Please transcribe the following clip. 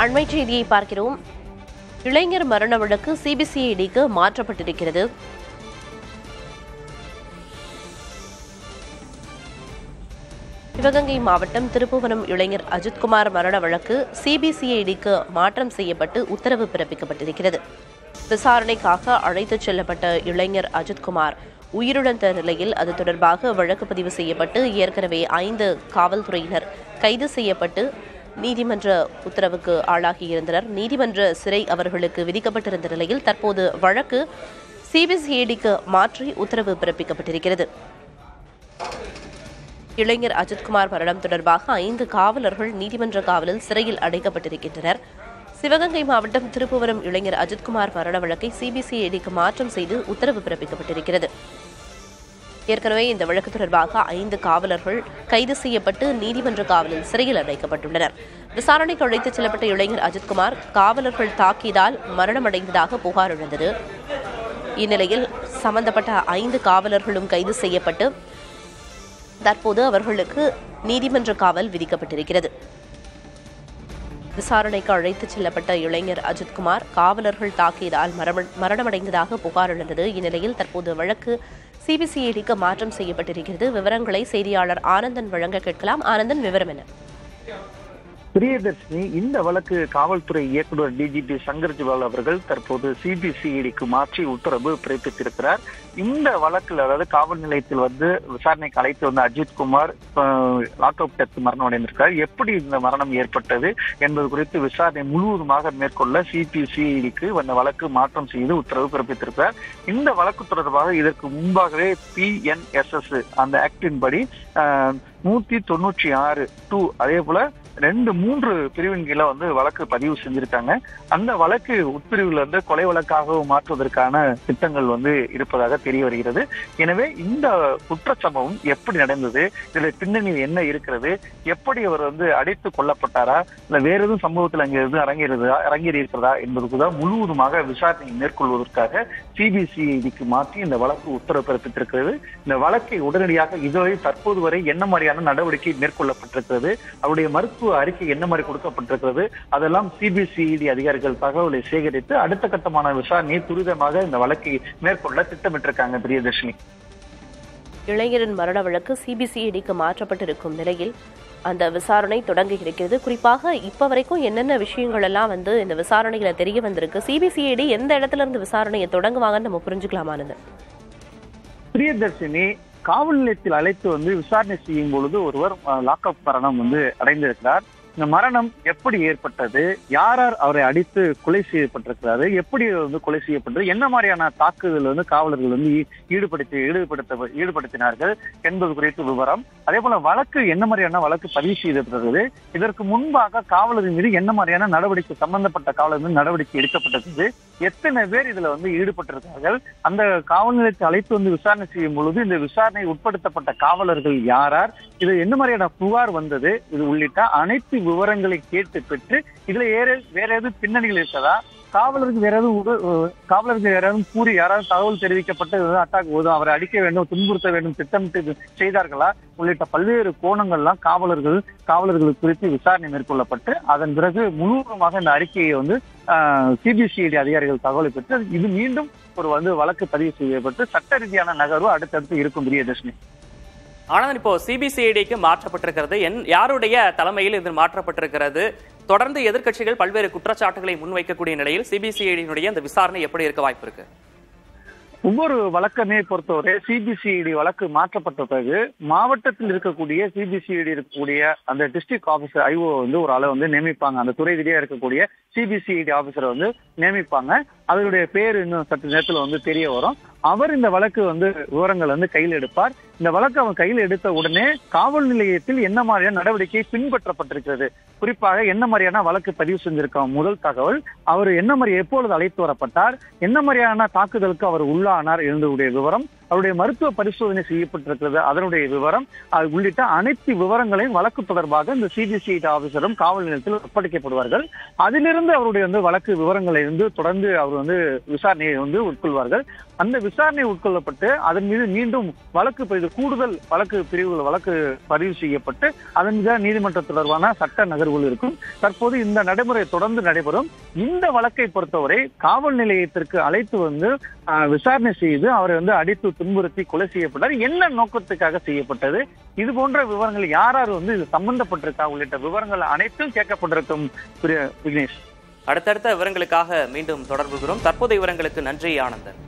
அண்மை செய்தியை பார்க்கிறோம். இளைஞர் மரண வழக்கு சிபிசிஐடிக்கு மாற்றப்பட்டிருக்கிறது. சிவகங்கை மாவட்டம் திருப்புவனம் இளைஞர் அஜித்குமார் மரண வழக்கு சிபிசிஐடிக்கு மாற்றம் செய்யப்பட்டு உத்தரவு பிறப்பிக்கப்பட்டிருக்கிறது. விசாரணைக்காக அழைத்துச் செல்லப்பட்ட இளைஞர் அஜித்குமார் உயிருடன் நிலையில் அது தொடர்பாக வழக்கு பதிவு செய்யப்பட்டு ஏற்கனவே 5 காவல்துறையினர் கைது செய்யப்பட்டு நீதிமன்ற உத்தரவுக்கு ஆளாகியிருந்தனர். நீதிமன்ற சிறை அவர்களுக்கு விதிக்கப்பட்டிருந்த நிலையில் தற்போது வழக்கு சிபிசிஐடிக்கு மாற்றி உத்தரவு பிறப்பிக்கப்பட்டிருக்கிறது. இளைஞர் அஜித்குமார் மரணம் தொடர்பாக 5 காவலர்கள் நீதிமன்ற காவலில் சிறையில் அடைக்கப்பட்டிருக்கின்றனர். சிவகங்கை மாவட்டம் திருப்புவனம் இளைஞர் அஜித்குமார் மரண வழக்கை சிபிசிஐடிக்கு மாற்றம் செய்து உத்தரவு பிறப்பிக்கப்பட்டிருக்கிறது. ஏற்கனவே இந்த வழக்கு தொடர்பாக 5 காவலர்கள் கைது செய்யப்பட்டு நீதிமன்ற காவலில் சிறையில் அடைக்கப்பட்டுள்ளனர். விசாரணைக்கு அழைத்துச் செல்லப்பட்ட இளைஞர் அஜித்குமார் காவலர்கள் தாக்கியதால் மரணமடைந்ததாக புகார் எழுந்தது. இந்நிலையில் சம்பந்தப்பட்ட 5 காவலர்களும் கைது செய்யப்பட்டு தற்போது அவர்களுக்கு நீதிமன்ற காவல் விதிக்கப்பட்டிருக்கிறது. விசாரணைக்கு அழைத்துச் செல்லப்பட்ட இளைஞர் அஜித்குமார் காவலர்கள் தாக்கியதால் மரணமடைந்ததாக புகார் எழுந்தது. இந்நிலையில் தற்போது வழக்கு சிபிசிஐடிக்கு மாற்றம் செய்யப்பட்டிருக்கிறது. விவரங்களை செய்தியாளர் ஆனந்தன் வழங்க கேட்கலாம். ஆனந்தன், விவரம் என்ன? பிரியதர்ஷினி, இந்த வழக்கு காவல்துறை இயக்குநர் டிஜிபி சங்கர் ஜிவால் அவர்கள் தற்போது சிபிசிஐடிக்கு மாற்றி உத்தரவு பிறப்பித்திருக்கிறார். இந்த வழக்கில், அதாவது காவல் நிலையத்தில் விசாரணைக்கு அழைத்து வந்த அஜித்குமார் லாக் அப் டெத் மரணம் அடைந்திருக்கிறார். எப்படி இந்த மரணம் ஏற்பட்டது என்பது குறித்து விசாரணை முழுவதுமாக மேற்கொள்ள சிபிசிஐடிக்கு அந்த வழக்கு மாற்றம் செய்து உத்தரவு பிறப்பித்திருக்கிறார். இந்த வழக்கு தொடர்பாக இதற்கு முன்பாகவே PNSS அந்த ஆக்டின் படி 196(2) அதே போல 2-3 பிரிவின் கீழ வழக்கு பதிவு செஞ்சிருக்காங்க. அந்த வழக்கு உட்பிரிவில் கொலை வழக்காக மாற்றுவதற்கான திட்டங்கள் இருப்பதாக தெரிய வருகிறது. எனவே இந்த குற்றச்சம்பவம் எப்படி நடந்தது, இதுல பின்னணியில் என்ன இருக்கிறது, எப்படி அவர் அடித்து கொல்லப்பட்டாரா, இல்ல வேற எதுவும் சம்பவத்தில் அங்கிருந்து அரங்கேறி இருக்கிறதா என்பதுக்குதான் முழுவதுமாக விசாரணை மேற்கொள்வதற்காக சிபிசிஐடிக்கு மாற்றி இந்த வழக்கு உத்தரவு பிறப்பித்திருக்கிறது. இந்த வழக்கை உடனடியாக இதுவரை தற்போது வரை என்ன மாதிரியான நடவடிக்கை மேற்கொள்ளப்பட்டிருக்கிறது, அவருடைய மருத்துவ அறிக்கை என்ன மாதிரி கொடுக்கப்பட்டிருக்கிறது, அதெல்லாம் சிபிசிஐடி அதிகாரிகள் தகவலை சேகரித்து அடுத்த கட்டமான விசாரணையை துரிதமாக இந்த வழக்கை மேற்கொள்ள திட்டமிட்டிருக்காங்க. பிரியதர்ஷினி, இளைஞரின் மரண வழக்கு சிபிசிஐடிக்கு மாற்றப்பட்டிருக்கும் நிலையில் அந்த விசாரணை தொடங்கி இருக்கிறது. குறிப்பாக இப்ப வரைக்கும் என்னென்ன விஷயங்கள் எல்லாம் இந்த விசாரணையில தெரிய வந்திருக்கு, சிபிசிஐடி எந்த இடத்துல இருந்து விசாரணையை தொடங்குவாங்கன்னு நம்ம புரிஞ்சுக்கலாமானது? பிரியதர்ஷினி, காவல் நிலையத்தில் அழைத்து விசாரணை செய்யும் பொழுது ஒருவர் லாக்அப் மரணம் அடைந்திருக்கிறார். இந்த மரணம் எப்படி ஏற்பட்டது, யார் அவரை அடித்து கொலை செய்யப்பட்டிருக்கிறாரு, எப்படி கொலை செய்யப்பட்டது, என்ன மாதிரியான தாக்குதல் காவலர்கள் ஈடுபடுத்தினார்கள் என்பது குறித்து விவரம், அதே போல வழக்கு என்ன மாதிரியான வழக்கு பதிவு செய்யப்பட்டது, இதற்கு முன்பாக காவலர்கள் மீது என்ன மாதிரியான நடவடிக்கை, சம்பந்தப்பட்ட காவலர் மீது நடவடிக்கை எடுக்கப்பட்டது, எத்தனை பேர் இதுல ஈடுபட்டிருக்கிறார்கள், அந்த காவல் நிலையத்தை அழைத்து விசாரணை செய்யும் பொழுது இந்த விசாரணை உட்படுத்தப்பட்ட காவலர்கள் யாரார், இது என்ன மாதிரியான புகார் வந்தது, இது உள்ளிட்ட அனைத்து விவரங்களை கேட்டு பெற்று இதுல வேற ஏதாவது பின்னணிகள் இருக்கிறதா, காவலருக்கு வேற யாராவது கூறி யாராவது தகவல் தெரிவிக்கப்பட்டு அட்டாக் போதும் அவரை அடிக்க வேண்டும், துன்புறுத்த வேண்டும், திட்டமிட்டு செய்தார்களா உள்ளிட்ட பல்வேறு கோணங்கள்லாம் காவலர்கள் குறித்து விசாரணை மேற்கொள்ளப்பட்டு அதன் பிறகு முழுவதுமாக இந்த அறிக்கையை சிபிசிஐடி அதிகாரிகள் தகவலை பெற்று இது மீண்டும் ஒரு வழக்கு பதிவு செய்யப்பட்டு சட்ட ரீதியான நகர்வு அடுத்தடுத்து இருக்கும். பிரியதர்ஷினி, ஆனந்த், இப்போ சிபிசிஐடிக்கு மாற்றப்பட்டிருக்கிறது, யாருடைய தலைமையில் இது மாற்றப்பட்டிருக்கிறது? தொடர்ந்து எதிர்க்கட்சிகள் பல்வேறு குற்றச்சாட்டுகளை முன்வைக்கக்கூடிய நிலையில் சிபிசிஐடியினுடைய இந்த விசாரணை எப்படி இருக்க வாய்ப்பு இருக்கு? ஒவ்வொரு வழக்கமே பொறுத்தவரை சிபிசிஐடி வழக்கு மாற்றப்பட்ட பிறகு மாவட்டத்தில் இருக்கக்கூடிய சிபிசிஐடி இருக்கக்கூடிய அந்த டிஸ்ட்ரிக்ட் ஆபீசர் ஐஓ ஒரு ஆளை நியமிப்பாங்க. அந்த துறை ரீதியா இருக்கக்கூடிய சிபிசிஐடி ஆபீசரை நியமிப்பாங்க. அதனுடைய பேர் இன்னும் சற்று நேரத்தில் தெரிய வரும். அவர் இந்த வழக்கு விவரங்கள் கையில் எடுப்பார். இந்த வழக்கு அவர் கையில் எடுத்த உடனே காவல் நிலையத்தில் என்ன மாதிரியான நடவடிக்கை பின்பற்றப்பட்டிருக்கிறது, குறிப்பாக என்ன மாதிரியான வழக்கு பதிவு செஞ்சிருக்கோம், முதல் தகவல், அவர் என்ன மாதிரி எப்பொழுது அழைத்து வரப்பட்டார், என்ன மாதிரியான தாக்குதலுக்கு அவர் உள்ளானார் என்பதுடைய விவரம், அவருடைய மருத்துவ பரிசோதனை செய்யப்பட்டிருக்கிறது அதனுடைய விவரம் உள்ளிட்ட அனைத்து விவரங்களையும் வழக்கு தொடர்பாக இந்த சிபிசிஐடி ஆபீசரும் காவல் நிலையத்தில் ஒப்படைக்கப்படுவார்கள். அதிலிருந்து அவருடைய வழக்கு விவரங்களை தொடர்ந்து அவர் விசாரணையை உட்கொள்வார்கள். அந்த விசாரணை உட்கொள்ளப்பட்டு அதன் மீது மீண்டும் கூடுதல் வழக்கு பிரிவுகள் வழக்கு பதிவு செய்யப்பட்டு அதன் மீது நீதிமன்ற தொடர்பான சட்ட நகர்வுகள் இருக்கும். தற்போது இந்த நடைமுறை தொடர்ந்து நடைபெறும். இந்த வழக்கை பொறுத்தவரை காவல் நிலையத்திற்கு அழைத்து வந்து விசாரணை செய்து அவரை வந்து அடித்து துன்புறுத்தி கொலை செய்யப்பட்டார். என்ன நோக்கத்துக்காக செய்யப்பட்டது, இது போன்ற விவரங்கள் யார் வந்து இது சம்பந்தப்பட்டிருக்கா உள்ளிட்ட விவரங்கள் அனைத்தும் கேட்கப்பட்டிருக்கும். விக்னேஷ், அடுத்தடுத்த விவரங்களுக்காக மீண்டும் தொடர்புகிறோம். தற்போதைய விவரங்களுக்கு நன்றி ஆனந்தன்.